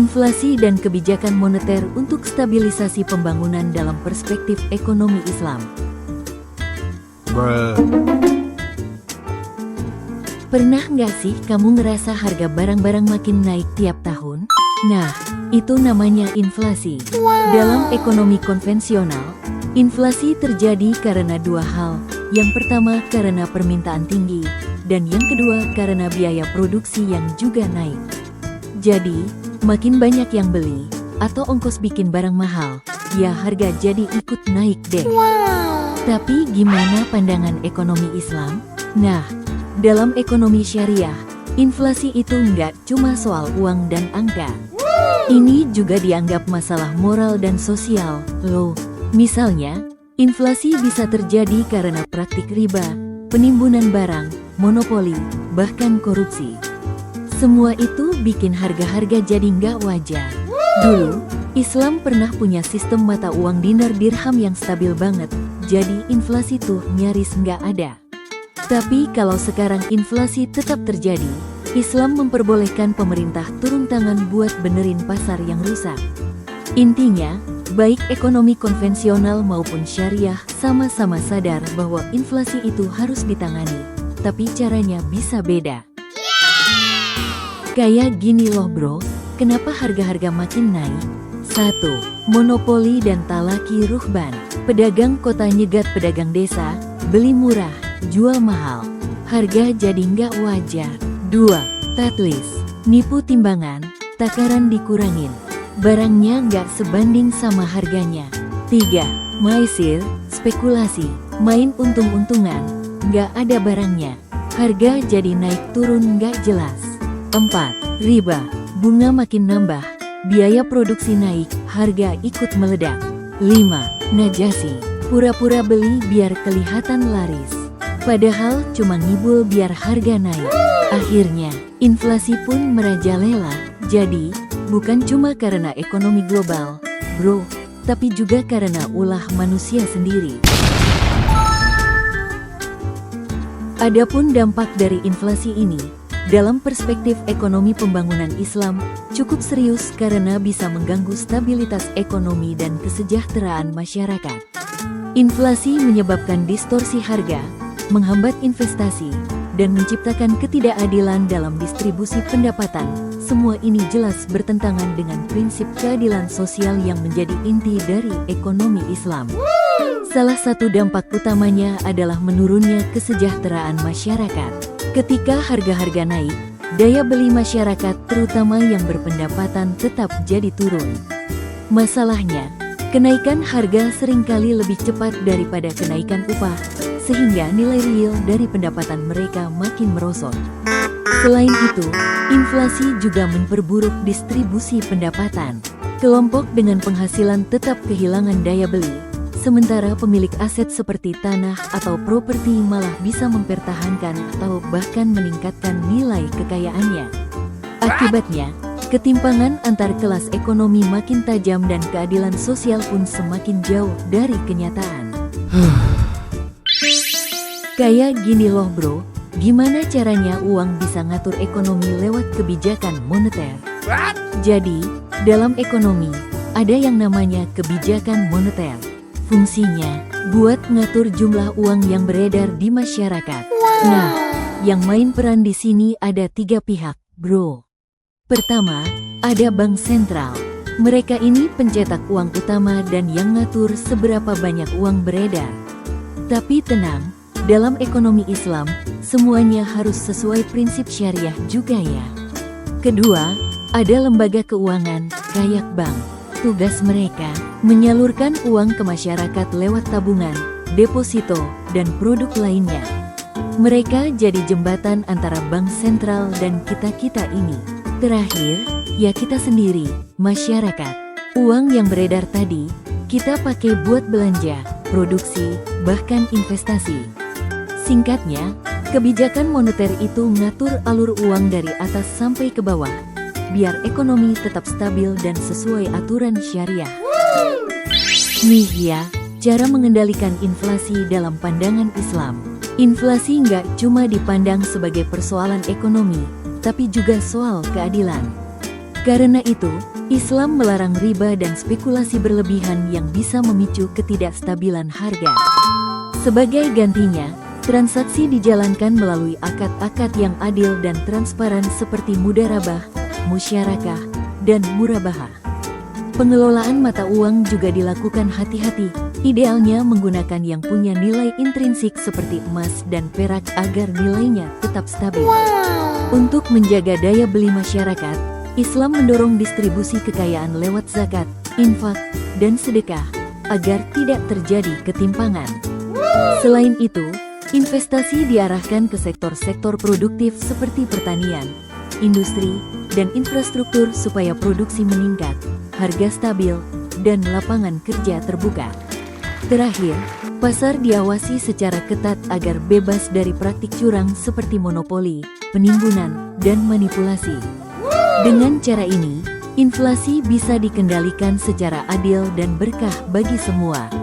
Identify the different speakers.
Speaker 1: inflasi dan kebijakan moneter untuk stabilisasi pembangunan dalam perspektif ekonomi Islam. Pernah nggak sih kamu ngerasa harga barang-barang makin naik tiap tahun? Nah, itu namanya inflasi. Dalam ekonomi konvensional, inflasi terjadi karena dua hal. Yang pertama karena permintaan tinggi, dan yang kedua karena biaya produksi yang juga naik. Jadi, makin banyak yang beli, atau ongkos bikin barang mahal, ya harga jadi ikut naik deh. Tapi gimana pandangan ekonomi Islam? Nah, dalam ekonomi syariah, inflasi itu nggak cuma soal uang dan angka. Ini juga dianggap masalah moral dan sosial, loh. Misalnya, inflasi bisa terjadi karena praktik riba, penimbunan barang, monopoli, bahkan korupsi. Semua itu bikin harga-harga jadi nggak wajar. Dulu, Islam pernah punya sistem mata uang dinar dirham yang stabil banget, jadi inflasi tuh nyaris nggak ada. Tapi kalau sekarang inflasi tetap terjadi, Islam memperbolehkan pemerintah turun tangan buat benerin pasar yang rusak. Intinya, baik ekonomi konvensional maupun syariah sama-sama sadar bahwa inflasi itu harus ditangani, tapi caranya bisa beda. Kayak gini loh bro, kenapa harga-harga makin naik? 1. Monopoli dan talaki ruhban. Pedagang kota nyegat pedagang desa, beli murah, jual mahal. Harga jadi nggak wajar. 2. Tatlis. Nipu timbangan, takaran dikurangin. Barangnya nggak sebanding sama harganya. 3. Maisir, spekulasi, main untung-untungan, nggak ada barangnya. Harga jadi naik turun nggak jelas. 4. Riba, bunga makin nambah, biaya produksi naik, harga ikut meledak. 5. Najasi, pura-pura beli biar kelihatan laris. Padahal cuma ngibul biar harga naik. Akhirnya, inflasi pun merajalela. Jadi, bukan cuma karena ekonomi global, bro, tapi juga karena ulah manusia sendiri. Adapun dampak dari inflasi ini, dalam perspektif ekonomi pembangunan Islam, cukup serius karena bisa mengganggu stabilitas ekonomi dan kesejahteraan masyarakat. Inflasi menyebabkan distorsi harga, menghambat investasi, dan menciptakan ketidakadilan dalam distribusi pendapatan. Semua ini jelas bertentangan dengan prinsip keadilan sosial yang menjadi inti dari ekonomi Islam. Salah satu dampak utamanya adalah menurunnya kesejahteraan masyarakat. Ketika harga-harga naik, daya beli masyarakat terutama yang berpendapatan tetap jadi turun. Masalahnya, kenaikan harga seringkali lebih cepat daripada kenaikan upah, sehingga nilai real dari pendapatan mereka makin merosot. Selain itu, inflasi juga memperburuk distribusi pendapatan. Kelompok dengan penghasilan tetap kehilangan daya beli, sementara pemilik aset seperti tanah atau properti malah bisa mempertahankan atau bahkan meningkatkan nilai kekayaannya. Akibatnya, ketimpangan antar kelas ekonomi makin tajam dan keadilan sosial pun semakin jauh dari kenyataan. Kayak gini loh bro, gimana caranya uang bisa ngatur ekonomi lewat kebijakan moneter? Jadi, dalam ekonomi, ada yang namanya kebijakan moneter. Fungsinya, buat ngatur jumlah uang yang beredar di masyarakat. Nah, yang main peran di sini ada 3 pihak, bro. Pertama, ada bank sentral. Mereka ini pencetak uang utama dan yang ngatur seberapa banyak uang beredar. Tapi tenang, dalam ekonomi Islam, semuanya harus sesuai prinsip syariah juga ya. Kedua, ada lembaga keuangan, kayak bank. Tugas mereka, menyalurkan uang ke masyarakat lewat tabungan, deposito, dan produk lainnya. Mereka jadi jembatan antara bank sentral dan kita-kita ini. Terakhir, ya kita sendiri, masyarakat. Uang yang beredar tadi, kita pakai buat belanja, produksi, bahkan investasi. Singkatnya, kebijakan moneter itu ngatur alur uang dari atas sampai ke bawah, biar ekonomi tetap stabil dan sesuai aturan syariah. Nih ya, cara mengendalikan inflasi dalam pandangan Islam. Inflasi nggak cuma dipandang sebagai persoalan ekonomi, tapi juga soal keadilan. Karena itu, Islam melarang riba dan spekulasi berlebihan yang bisa memicu ketidakstabilan harga. Sebagai gantinya, transaksi dijalankan melalui akad-akad yang adil dan transparan seperti mudharabah, musyarakah, dan murabahah. Pengelolaan mata uang juga dilakukan hati-hati, idealnya menggunakan yang punya nilai intrinsik seperti emas dan perak agar nilainya tetap stabil. Untuk menjaga daya beli masyarakat, Islam mendorong distribusi kekayaan lewat zakat, infak, dan sedekah, agar tidak terjadi ketimpangan. Selain itu, investasi diarahkan ke sektor-sektor produktif seperti pertanian, industri, dan infrastruktur supaya produksi meningkat, harga stabil, dan lapangan kerja terbuka. Terakhir, pasar diawasi secara ketat agar bebas dari praktik curang seperti monopoli, penimbunan, dan manipulasi. Dengan cara ini, inflasi bisa dikendalikan secara adil dan berkah bagi semua.